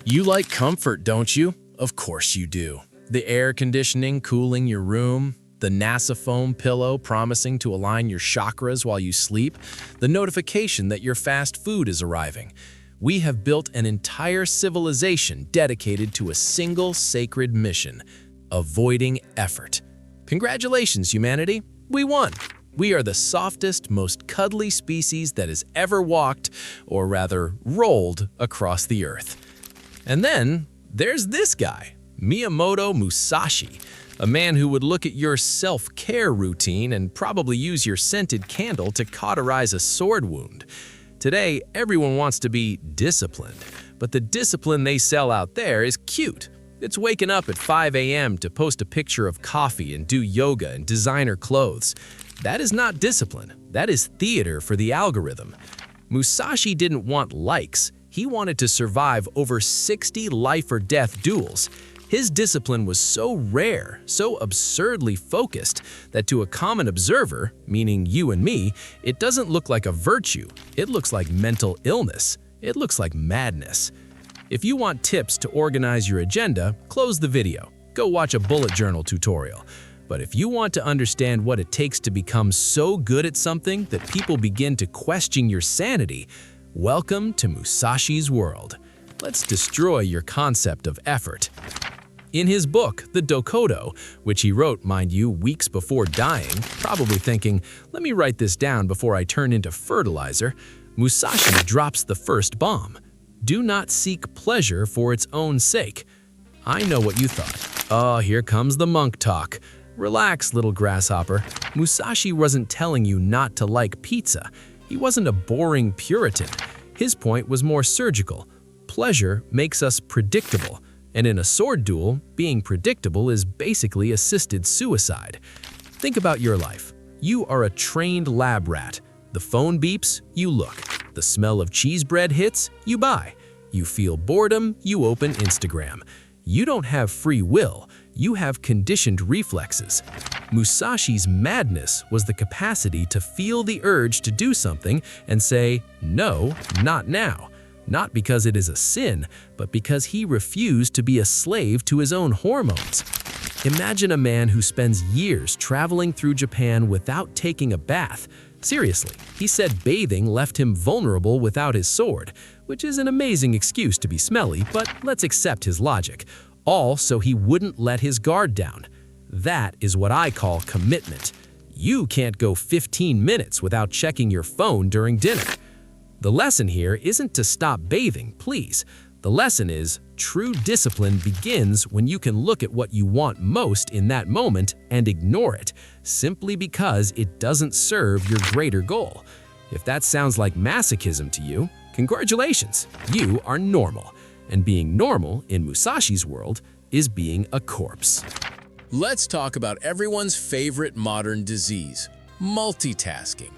You like comfort, don't you? Of course you do. The air conditioning cooling your room, the NASA foam pillow promising to align your chakras while you sleep, the notification that your fast food is arriving. We have built an entire civilization dedicated to a single sacred mission: avoiding effort. Congratulations, humanity! We won! We are the softest, most cuddly species that has ever walked, or rather, rolled across the earth. And then, there's this guy, Miyamoto Musashi, a man who would look at your self-care routine and probably use your scented candle to cauterize a sword wound. Today, everyone wants to be disciplined, but the discipline they sell out there is cute. It's waking up at 5 a.m. to post a picture of coffee and do yoga and designer clothes. That is not discipline. That is theater for the algorithm. Musashi didn't want likes. He wanted to survive over 60 life-or-death duels. His discipline was so rare, so absurdly focused, that to a common observer, meaning you and me, it doesn't look like a virtue. It looks like mental illness. It looks like madness. If you want tips to organize your agenda, close the video. Go watch a bullet journal tutorial. But if you want to understand what it takes to become so good at something that people begin to question your sanity, welcome to Musashi's world. Let's destroy your concept of effort. In his book, The Dokkodo, which he wrote, mind you, weeks before dying, probably thinking, let me write this down before I turn into fertilizer, Musashi drops the first bomb. Do not seek pleasure for its own sake. I know what you thought. Oh, here comes the monk talk. Relax, little grasshopper. Musashi wasn't telling you not to like pizza. He wasn't a boring Puritan. His point was more surgical. Pleasure makes us predictable, and in a sword duel, being predictable is basically assisted suicide. Think about your life. You are a trained lab rat. The phone beeps, you look. The smell of cheese bread hits, you buy. You feel boredom, you open Instagram. You don't have free will, you have conditioned reflexes. Musashi's madness was the capacity to feel the urge to do something and say, no, not now. Not because it is a sin, but because he refused to be a slave to his own hormones. Imagine a man who spends years traveling through Japan without taking a bath. Seriously, he said bathing left him vulnerable without his sword, which is an amazing excuse to be smelly, but let's accept his logic. All so he wouldn't let his guard down. That is what I call commitment. You can't go 15 minutes without checking your phone during dinner. The lesson here isn't to stop bathing, please. The lesson is, true discipline begins when you can look at what you want most in that moment and ignore it, simply because it doesn't serve your greater goal. If that sounds like masochism to you, congratulations, you are normal. And being normal in Musashi's world is being a corpse. Let's talk about everyone's favorite modern disease, multitasking.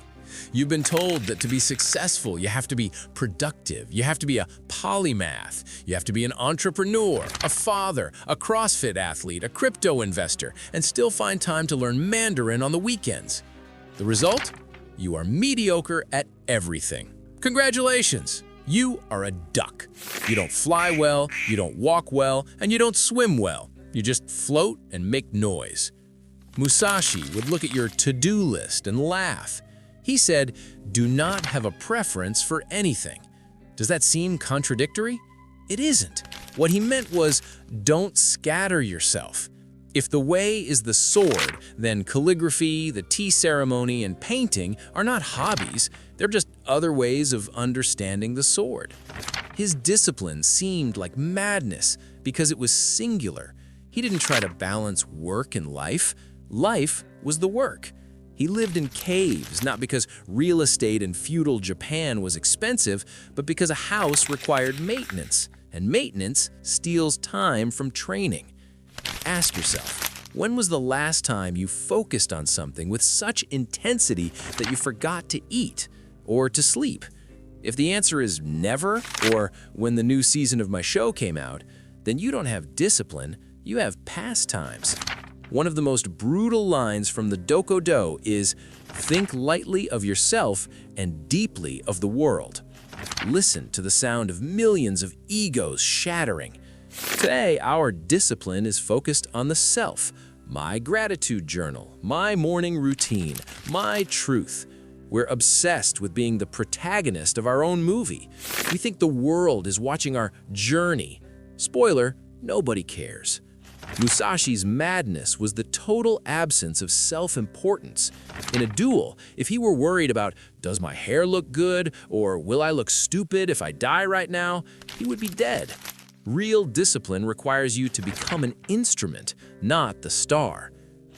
You've been told that to be successful, you have to be productive, you have to be a polymath, you have to be an entrepreneur, a father, a CrossFit athlete, a crypto investor, and still find time to learn Mandarin on the weekends. The result? You are mediocre at everything. Congratulations! You are a duck. You don't fly well, you don't walk well, and you don't swim well. You just float and make noise. Musashi would look at your to-do list and laugh. He said, do not have a preference for anything. Does that seem contradictory? It isn't. What he meant was, don't scatter yourself. If the way is the sword, then calligraphy, the tea ceremony, and painting are not hobbies, they're just other ways of understanding the sword. His discipline seemed like madness because it was singular. He didn't try to balance work and life. Life was the work. He lived in caves, not because real estate in feudal Japan was expensive, but because a house required maintenance, and maintenance steals time from training. Ask yourself, when was the last time you focused on something with such intensity that you forgot to eat or to sleep? If the answer is never, or when the new season of my show came out, then you don't have discipline, you have pastimes. One of the most brutal lines from the Dokkodo is, think lightly of yourself and deeply of the world. Listen to the sound of millions of egos shattering. Today, our discipline is focused on the self, my gratitude journal, my morning routine, my truth. We're obsessed with being the protagonist of our own movie. We think the world is watching our journey. Spoiler, nobody cares. Musashi's madness was the total absence of self-importance. In a duel, if he were worried about, does my hair look good, or will I look stupid if I die right now, he would be dead. Real discipline requires you to become an instrument, not the star.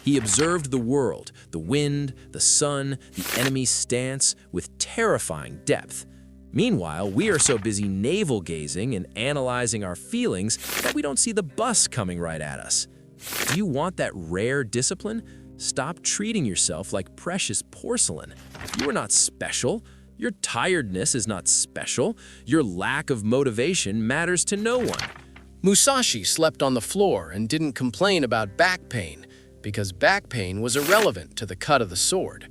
He observed the world, the wind, the sun, the enemy's stance, with terrifying depth. Meanwhile, we are so busy navel-gazing and analyzing our feelings that we don't see the bus coming right at us. Do you want that rare discipline? Stop treating yourself like precious porcelain. You are not special. Your tiredness is not special. Your lack of motivation matters to no one. Musashi slept on the floor and didn't complain about back pain because back pain was irrelevant to the cut of the sword.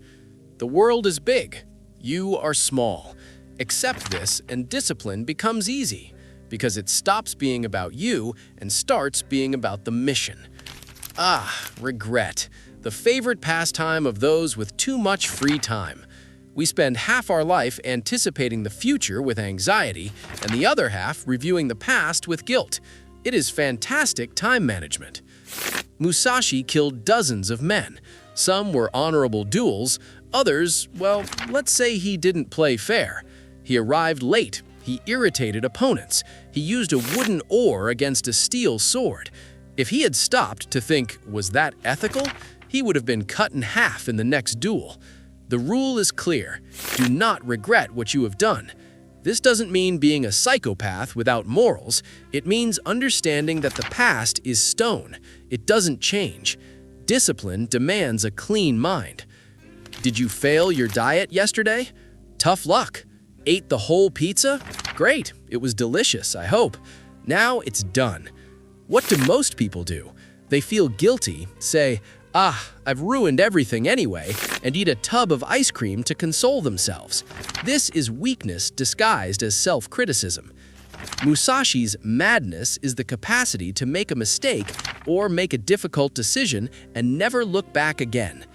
The world is big. You are small. Accept this and discipline becomes easy because it stops being about you and starts being about the mission. Regret, the favorite pastime of those with too much free time. We spend half our life anticipating the future with anxiety and the other half reviewing the past with guilt. It is fantastic time management. Musashi killed dozens of men. Some were honorable duels, others, well, let's say he didn't play fair. He arrived late, he irritated opponents, he used a wooden oar against a steel sword. If he had stopped to think, was that ethical? He would have been cut in half in the next duel. The rule is clear. Do not regret what you have done. This doesn't mean being a psychopath without morals. It means understanding that the past is stone. It doesn't change. Discipline demands a clean mind. Did you fail your diet yesterday? Tough luck. Ate the whole pizza? Great, it was delicious, I hope. Now it's done. What do most people do? They feel guilty, say, I've ruined everything anyway, and eat a tub of ice cream to console themselves. This is weakness disguised as self-criticism. Musashi's madness is the capacity to make a mistake or make a difficult decision and never look back again.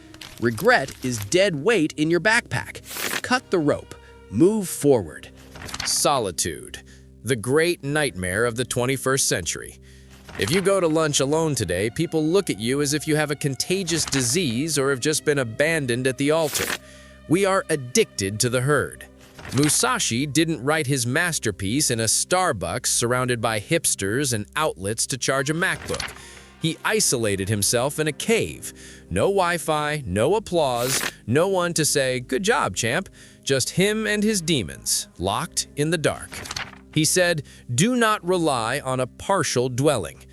Regret is dead weight in your backpack. Cut the rope. Move forward. Solitude, the great nightmare of the 21st century. If you go to lunch alone today, people look at you as if you have a contagious disease or have just been abandoned at the altar. We are addicted to the herd. Musashi didn't write his masterpiece in a Starbucks surrounded by hipsters and outlets to charge a MacBook. He isolated himself in a cave. No Wi-Fi, no applause, no one to say, "Good job, champ." Just him and his demons, locked in the dark. He said, do not rely on a partial dwelling.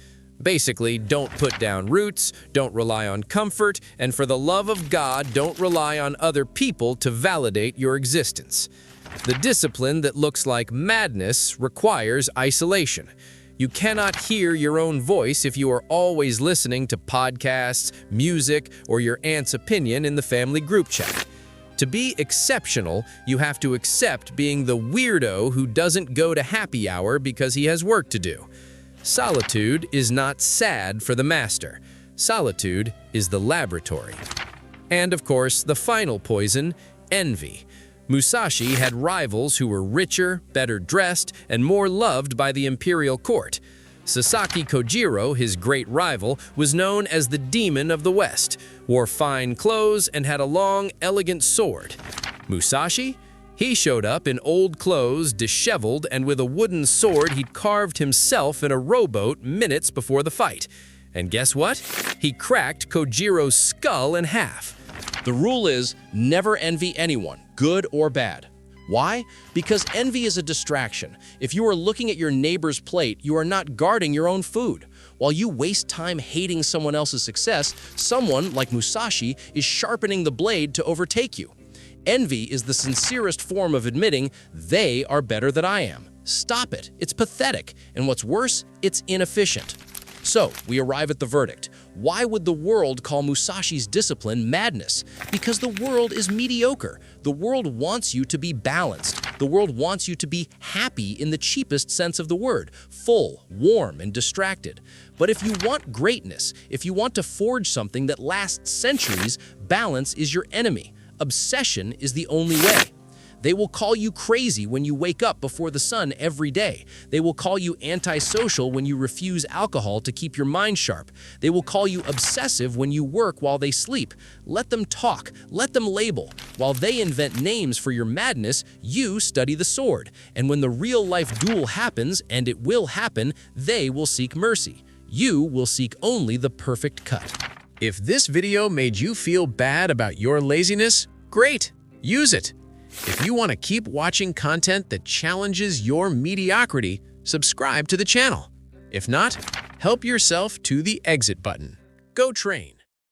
Basically, don't put down roots, don't rely on comfort, and for the love of God, don't rely on other people to validate your existence. The discipline that looks like madness requires isolation. You cannot hear your own voice if you are always listening to podcasts, music, or your aunt's opinion in the family group chat. To be exceptional, you have to accept being the weirdo who doesn't go to happy hour because he has work to do. Solitude is not sad for the master. Solitude is the laboratory. And of course, the final poison, envy. Musashi had rivals who were richer, better dressed, and more loved by the imperial court. Sasaki Kojiro, his great rival, was known as the Demon of the West, wore fine clothes, and had a long, elegant sword. Musashi? He showed up in old clothes, disheveled, and with a wooden sword he'd carved himself in a rowboat minutes before the fight. And guess what? He cracked Kojiro's skull in half. The rule is never envy anyone, good or bad. Why? Because envy is a distraction. If you are looking at your neighbor's plate, you are not guarding your own food. While you waste time hating someone else's success, someone, like Musashi, is sharpening the blade to overtake you. Envy is the sincerest form of admitting they are better than I am. Stop it. It's pathetic. And what's worse, it's inefficient. So, we arrive at the verdict. Why would the world call Musashi's discipline madness? Because the world is mediocre. The world wants you to be balanced. The world wants you to be happy in the cheapest sense of the word, full, warm, and distracted. But if you want greatness, if you want to forge something that lasts centuries, balance is your enemy. Obsession is the only way. They will call you crazy when you wake up before the sun every day. They will call you antisocial when you refuse alcohol to keep your mind sharp. They will call you obsessive when you work while they sleep. Let them talk, let them label. While they invent names for your madness, you study the sword. And when the real-life duel happens, and it will happen, they will seek mercy. You will seek only the perfect cut. If this video made you feel bad about your laziness, great, use it. If you want to keep watching content that challenges your mediocrity, subscribe to the channel. If not, help yourself to the exit button. Go train.